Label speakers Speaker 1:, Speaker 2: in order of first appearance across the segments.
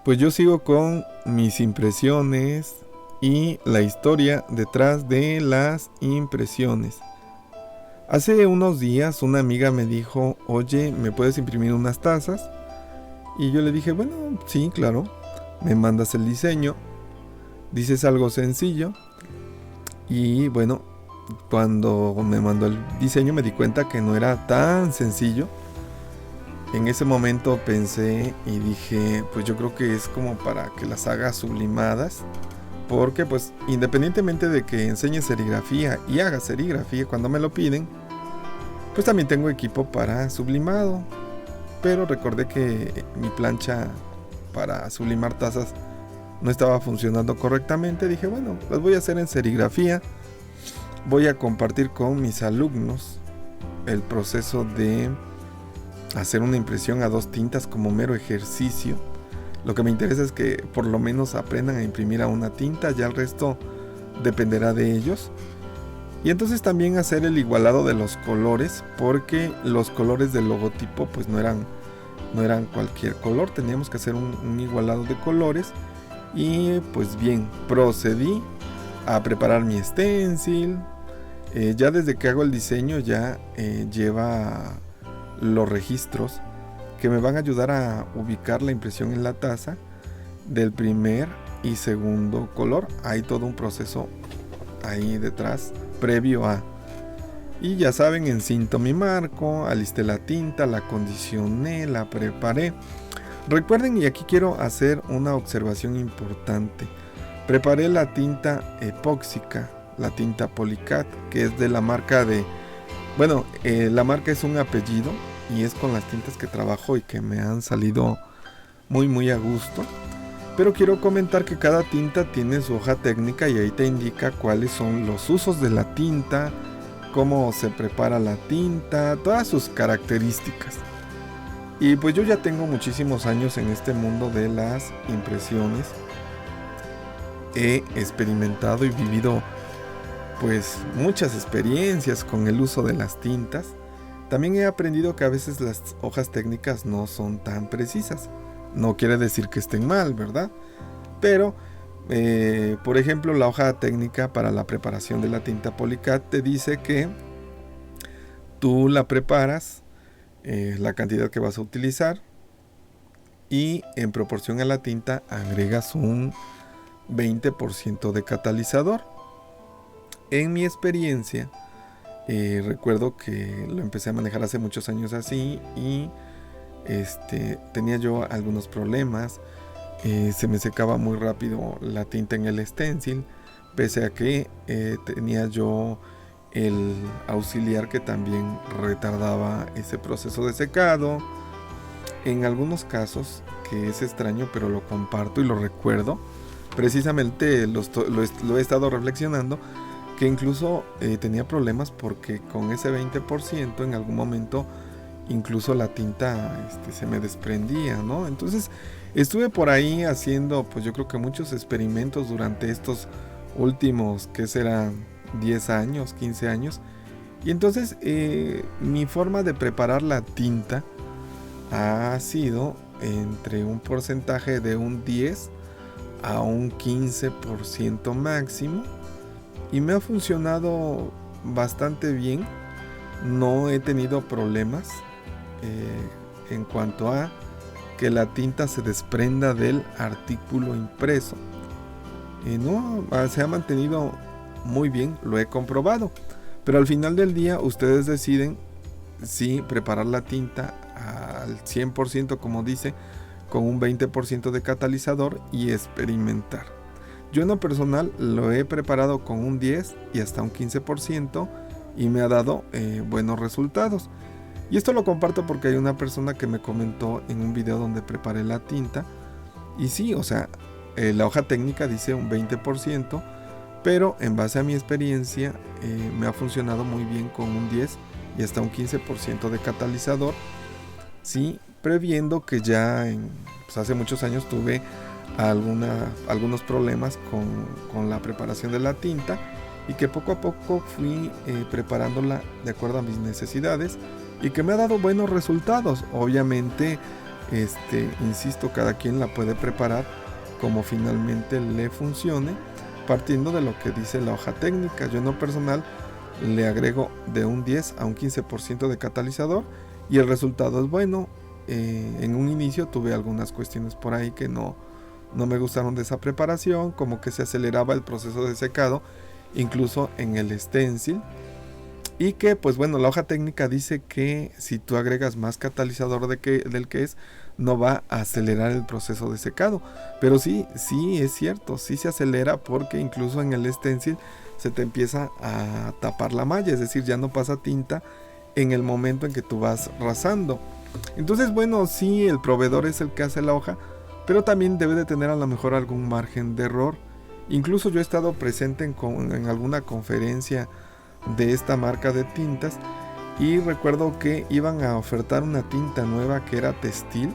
Speaker 1: Pues yo sigo con mis impresiones y la historia detrás de las impresiones. Hace unos días una amiga me dijo, oye, ¿me puedes imprimir unas tazas? Y yo le dije, bueno, sí, claro. Me mandas el diseño, dices algo sencillo. Y bueno, cuando me mandó el diseño me di cuenta que no era tan sencillo. En ese momento pensé y dije, pues yo creo que es como para que las haga sublimadas. Porque pues independientemente de que enseñe serigrafía y haga serigrafía cuando me lo piden, pues también tengo equipo para sublimado. Pero recordé que mi plancha para sublimar tazas no estaba funcionando correctamente. Dije, bueno, las voy a hacer en serigrafía. Voy a compartir con mis alumnos el proceso de hacer una impresión a dos tintas como mero ejercicio. Lo que me interesa es que por lo menos aprendan a imprimir a una tinta, ya el resto dependerá de ellos. Y entonces también hacer el igualado de los colores, porque los colores del logotipo pues no eran cualquier color, teníamos que hacer un igualado de colores. Y pues bien, procedí a preparar mi stencil. Ya desde que hago el diseño ya lleva los registros que me van a ayudar a ubicar la impresión en la taza del primer y segundo color. Hay todo un proceso ahí detrás previo a. Y ya saben, encinto mi marco, alisté la tinta, la acondicioné, la preparé. Recuerden, y aquí quiero hacer una observación importante. Preparé la tinta epóxica, la tinta Polycat, que es de la marca de... Bueno, la marca es un apellido y es con las tintas que trabajo y que me han salido muy a gusto. Pero quiero comentar que cada tinta tiene su hoja técnica y ahí te indica cuáles son los usos de la tinta, cómo se prepara la tinta, todas sus características. Y pues yo ya tengo muchísimos años en este mundo de las impresiones. He experimentado y vivido pues muchas experiencias con el uso de las tintas. También he aprendido que a veces las hojas técnicas no son tan precisas. No quiere decir que estén mal, ¿verdad? Pero, por ejemplo, la hoja técnica para la preparación de la tinta Polycat te dice que tú la preparas, la cantidad que vas a utilizar, y en proporción a la tinta agregas un 20% de catalizador. En mi experiencia, recuerdo que lo empecé a manejar hace muchos años así y tenía yo algunos problemas. Se me secaba muy rápido la tinta en el stencil, pese a que tenía yo el auxiliar que también retardaba ese proceso de secado. En algunos casos, que es extraño, pero lo comparto y lo recuerdo, precisamente lo he estado reflexionando, que incluso tenía problemas porque con ese 20% en algún momento incluso la tinta se me desprendía, ¿no? Entonces estuve por ahí haciendo, pues yo creo que muchos experimentos durante estos últimos, ¿qué serán? 10 años, 15 años. Y entonces mi forma de preparar la tinta ha sido entre un porcentaje de un 10 a un 15% máximo. Y me ha funcionado bastante bien. No he tenido problemas en cuanto a que la tinta se desprenda del artículo impreso. No, se ha mantenido muy bien, lo he comprobado. Pero al final del día ustedes deciden si preparar la tinta al 100%, como dice, con un 20% de catalizador y experimentar. Yo en lo personal lo he preparado con un 10 y hasta un 15% y me ha dado buenos resultados. Y esto lo comparto porque hay una persona que me comentó en un video donde preparé la tinta. Y sí, o sea, la hoja técnica dice un 20%, pero en base a mi experiencia me ha funcionado muy bien con un 10 y hasta un 15% de catalizador. Sí, previendo que ya pues hace muchos años tuve algunos problemas con la preparación de la tinta y que poco a poco fui preparándola de acuerdo a mis necesidades y que me ha dado buenos resultados. Obviamente Insisto, cada quien la puede preparar como finalmente le funcione, partiendo de lo que dice la hoja técnica. Yo en lo personal le agrego de un 10 a un 15% de catalizador y el resultado es bueno. En un inicio tuve algunas cuestiones por ahí que no me gustaron de esa preparación, como que se aceleraba el proceso de secado, incluso en el stencil. Y que pues bueno, la hoja técnica dice que si tú agregas más catalizador del que es, no va a acelerar el proceso de secado. Pero sí es cierto, sí se acelera, porque incluso en el stencil se te empieza a tapar la malla, es decir, ya no pasa tinta en el momento en que tú vas rasando. Entonces bueno, sí, el proveedor es el que hace la hoja, pero también debe de tener a lo mejor algún margen de error. Incluso yo he estado presente en alguna conferencia de esta marca de tintas y recuerdo que iban a ofertar una tinta nueva que era textil,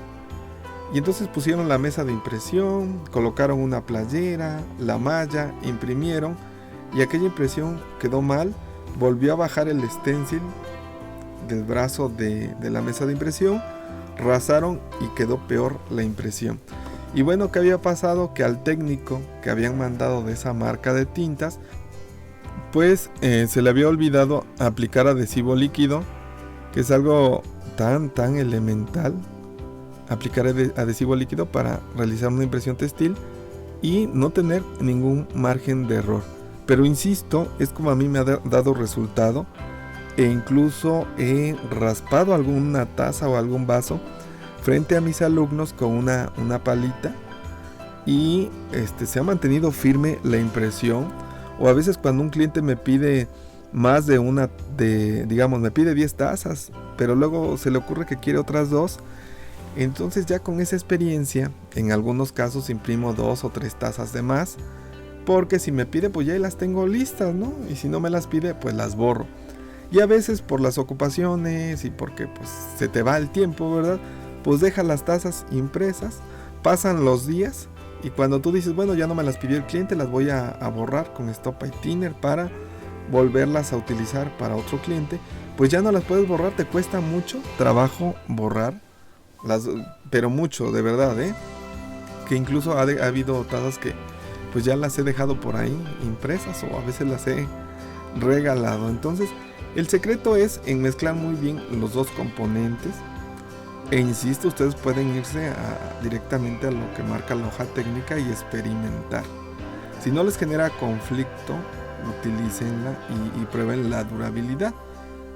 Speaker 1: y entonces pusieron la mesa de impresión, colocaron una playera, la malla, imprimieron, y aquella impresión quedó mal. Volvió a bajar el stencil del brazo de la mesa de impresión, rasaron y quedó peor la impresión. Y bueno, ¿qué había pasado? Que al técnico que habían mandado de esa marca de tintas, pues se le había olvidado aplicar adhesivo líquido, que es algo tan elemental, aplicar adhesivo líquido para realizar una impresión textil y no tener ningún margen de error. Pero insisto, es como a mí me ha dado resultado, e incluso he raspado alguna taza o algún vaso frente a mis alumnos con una palita, y se ha mantenido firme la impresión. O a veces cuando un cliente me pide más de una, digamos, me pide 10 tazas, pero luego se le ocurre que quiere otras 2, entonces ya con esa experiencia, en algunos casos imprimo 2 o 3 tazas de más, porque si me pide, pues ya las tengo listas, ¿no? Y si no me las pide, pues las borro. Y a veces por las ocupaciones y porque pues se te va el tiempo, ¿verdad? Pues deja las tazas impresas, pasan los días, y cuando tú dices, bueno, ya no me las pidió el cliente, las voy a borrar con Stop by Thinner para volverlas a utilizar para otro cliente, pues ya no las puedes borrar, te cuesta mucho trabajo borrar las, pero mucho, de verdad, que incluso ha habido tazas que pues ya las he dejado por ahí impresas, o a veces las he regalado. Entonces el secreto es en mezclar muy bien los dos componentes. E insisto, ustedes pueden irse directamente a lo que marca la hoja técnica y experimentar. Si no les genera conflicto, utilícenla y prueben la durabilidad.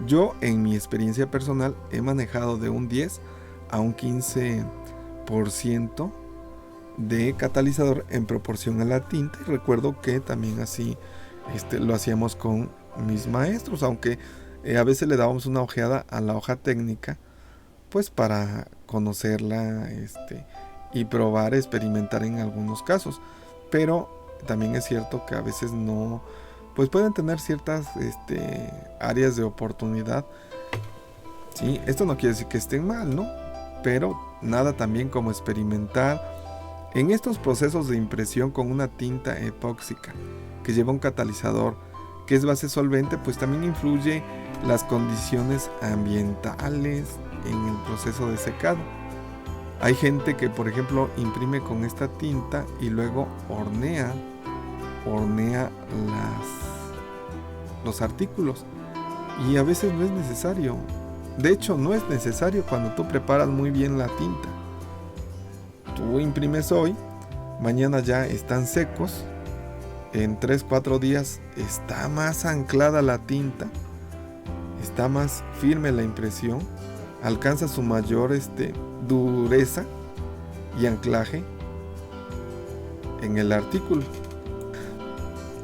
Speaker 1: Yo, en mi experiencia personal, he manejado de un 10 a un 15% de catalizador en proporción a la tinta. Y recuerdo que también así lo hacíamos con mis maestros, aunque a veces le dábamos una ojeada a la hoja técnica, pues para conocerla y probar, experimentar en algunos casos. Pero también es cierto que a veces no, pues pueden tener ciertas áreas de oportunidad, ¿sí? Esto no quiere decir que estén mal, ¿no? Pero nada también como experimentar en estos procesos de impresión con una tinta epóxica que lleva un catalizador que es base solvente, pues también influye las condiciones ambientales en el proceso de secado. Hay gente que, por ejemplo, imprime con esta tinta y luego hornea los artículos, y a veces no es necesario. De hecho, no es necesario cuando tú preparas muy bien la tinta. Tú imprimes hoy, mañana ya están secos, en 3-4 días está más anclada la tinta, está más firme la impresión, alcanza su mayor dureza y anclaje en el artículo.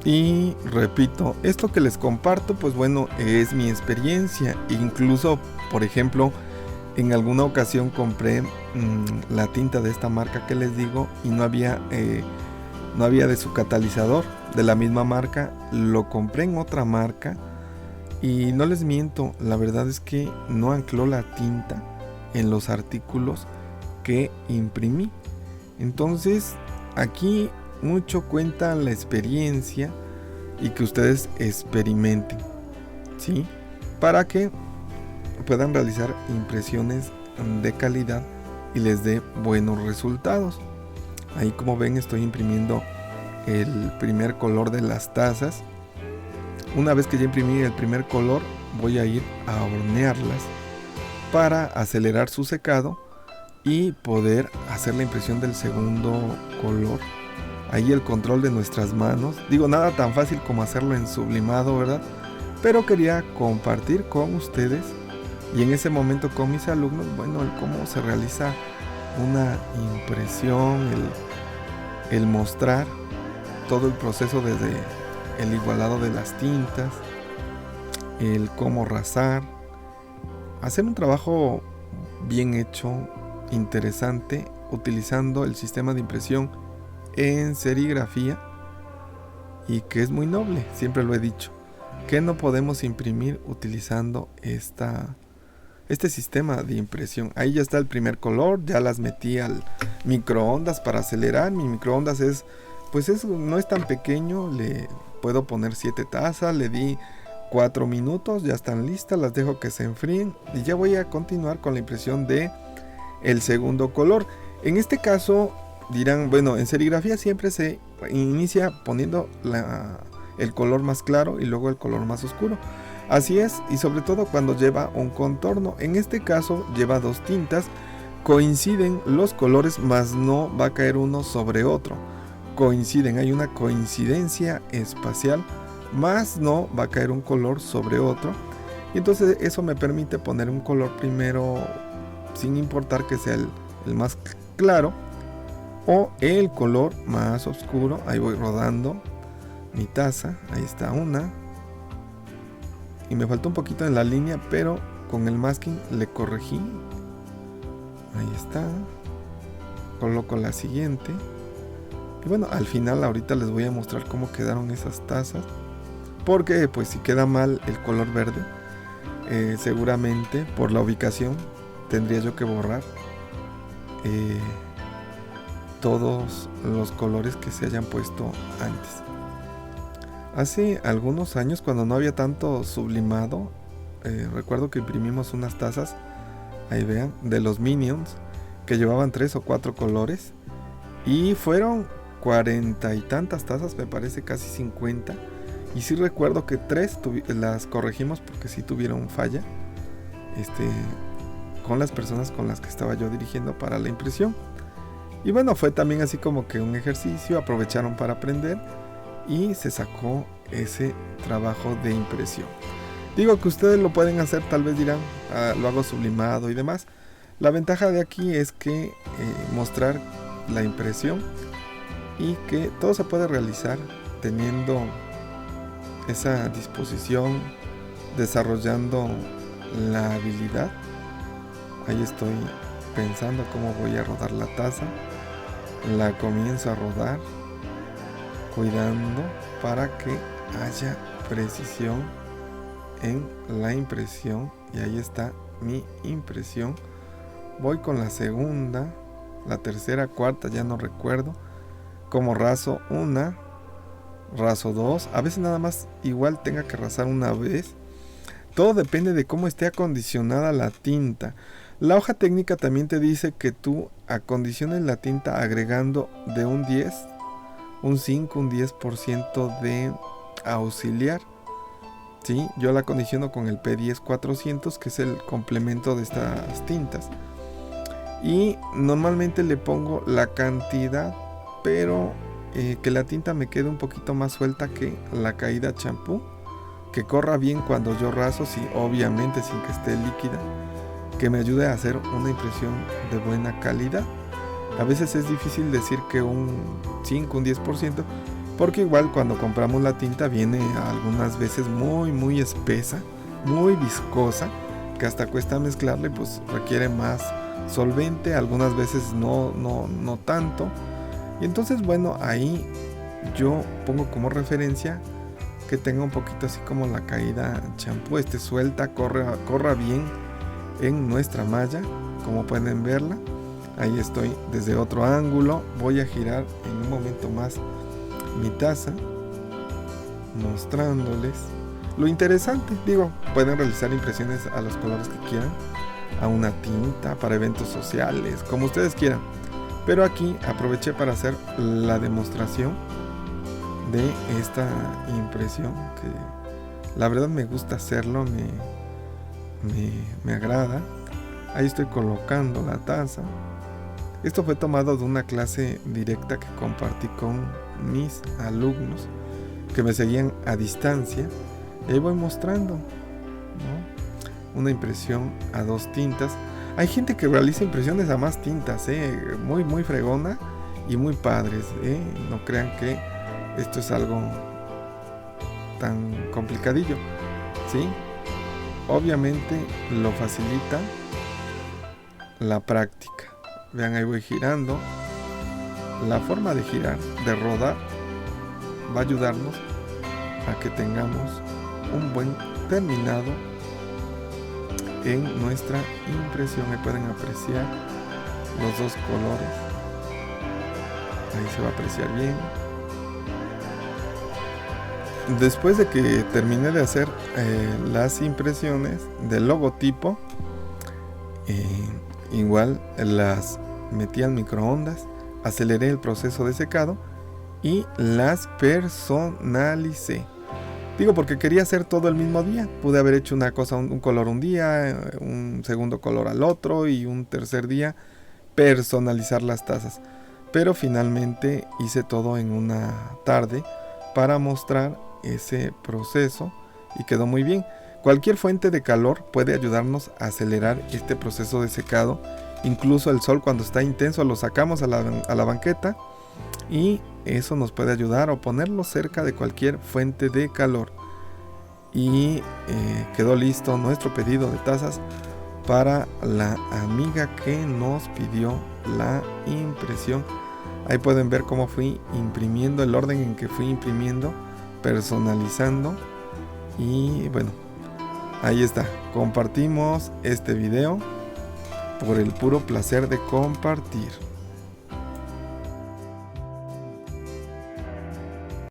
Speaker 1: Y repito, esto que les comparto, pues bueno, es mi experiencia. Incluso, por ejemplo, en alguna ocasión compré la tinta de esta marca que les digo, y no había de su catalizador de la misma marca. Lo compré en otra marca y no les miento, la verdad es que no ancló la tinta en los artículos que imprimí. Entonces aquí mucho cuenta la experiencia y que ustedes experimenten, ¿sí? Para que puedan realizar impresiones de calidad y les dé buenos resultados. Ahí, como ven, estoy imprimiendo el primer color de las tazas. Una vez que ya imprimí el primer color, voy a ir a hornearlas para acelerar su secado y poder hacer la impresión del segundo color. Ahí el control de nuestras manos. Digo, nada tan fácil como hacerlo en sublimado, ¿verdad? Pero quería compartir con ustedes y en ese momento con mis alumnos, bueno, el cómo se realiza una impresión, el mostrar todo el proceso desde el igualado de las tintas, el cómo rasar, hacer un trabajo bien hecho, interesante, utilizando el sistema de impresión en serigrafía, y que es muy noble. Siempre lo he dicho, que no podemos imprimir utilizando este sistema de impresión. Ahí ya está el primer color, ya las metí al microondas para acelerar. Mi microondas no es tan pequeño, le puedo poner 7 tazas, le di 4 minutos, ya están listas, las dejo que se enfríen y ya voy a continuar con la impresión de el segundo color. En este caso dirán, bueno, en serigrafía siempre se inicia poniendo el color más claro y luego el color más oscuro. Así es, y sobre todo cuando lleva un contorno. En este caso lleva 2 tintas, coinciden los colores, mas no va a caer uno sobre otro. Coinciden, hay una coincidencia espacial, más no va a caer un color sobre otro. Y entonces eso me permite poner un color primero, sin importar que sea el más claro o el color más oscuro. Ahí voy rodando mi taza, ahí está una. Y me faltó un poquito en la línea, pero con el masking le corregí. Ahí está. Coloco la siguiente. Y bueno, al final ahorita les voy a mostrar cómo quedaron esas tazas. Porque pues si queda mal el color verde, seguramente por la ubicación tendría yo que borrar todos los colores que se hayan puesto antes. Hace algunos años, cuando no había tanto sublimado, recuerdo que imprimimos unas tazas, ahí vean, de los Minions, que llevaban 3 o 4 colores, y fueron 40 y tantas tazas, me parece casi 50, y sí recuerdo que 3 las corregimos porque sí tuvieron falla, con las personas con las que estaba yo dirigiendo para la impresión. Y bueno, fue también así como que un ejercicio, aprovecharon para aprender y se sacó ese trabajo de impresión. Digo que ustedes lo pueden hacer, tal vez dirán, lo hago sublimado y demás. La ventaja de aquí es que mostrar la impresión y que todo se puede realizar teniendo esa disposición, desarrollando la habilidad. Ahí estoy pensando cómo voy a rodar la taza, la comienzo a rodar, cuidando para que haya precisión en la impresión. Y ahí está mi impresión. Voy con la segunda, la tercera, cuarta, ya no recuerdo. Como raso una, raso 2, a veces nada más igual tenga que rasar una vez. Todo depende de cómo esté acondicionada la tinta. La hoja técnica también te dice que tú acondiciones la tinta agregando de un 10, un 5, un 10% de auxiliar. ¿Sí? Yo la acondiciono con el P10 400, que es el complemento de estas tintas. Y normalmente le pongo la cantidad, pero que la tinta me quede un poquito más suelta que la caída champú, que corra bien cuando yo raso, sí, obviamente sin que esté líquida, que me ayude a hacer una impresión de buena calidad. A veces es difícil decir que un 5, un 10%, porque igual cuando compramos la tinta viene algunas veces muy espesa, muy viscosa, que hasta cuesta mezclarle, pues requiere más solvente, algunas veces no tanto. Y entonces, bueno, ahí yo pongo como referencia que tenga un poquito así como la caída champú, suelta, corra bien en nuestra malla, como pueden verla. Ahí estoy desde otro ángulo. Voy a girar en un momento más mi taza, mostrándoles lo interesante. Digo, pueden realizar impresiones a los colores que quieran, a una tinta, para eventos sociales, como ustedes quieran. Pero aquí aproveché para hacer la demostración de esta impresión, que la verdad me gusta hacerlo, me agrada. Ahí estoy colocando la taza. Esto fue tomado de una clase directa que compartí con mis alumnos que me seguían a distancia. Y ahí voy mostrando, ¿no? Una impresión a 2 tintas. Hay gente que realiza impresiones a más tintas, muy fregona y muy padres, no crean que esto es algo tan complicadillo, ¿sí? Obviamente lo facilita la práctica. Vean, ahí voy girando. La forma de girar, de rodar, va a ayudarnos a que tengamos un buen terminado en nuestra impresión. Ahí pueden apreciar los 2 colores. Ahí se va a apreciar bien. Después de que terminé de hacer las impresiones del logotipo, igual las metí al microondas, aceleré el proceso de secado y las personalicé. Digo, porque quería hacer todo el mismo día. Pude haber hecho una cosa, un color un día, un segundo color al otro y un tercer día personalizar las tazas. Pero finalmente hice todo en una tarde para mostrar ese proceso y quedó muy bien. Cualquier fuente de calor puede ayudarnos a acelerar este proceso de secado. Incluso el sol, cuando está intenso, lo sacamos a la banqueta y eso nos puede ayudar, o ponerlo cerca de cualquier fuente de calor. Y quedó listo nuestro pedido de tazas para la amiga que nos pidió la impresión. Ahí pueden ver cómo fui imprimiendo, el orden en que fui imprimiendo, personalizando. Y bueno, ahí está. Compartimos este video por el puro placer de compartir.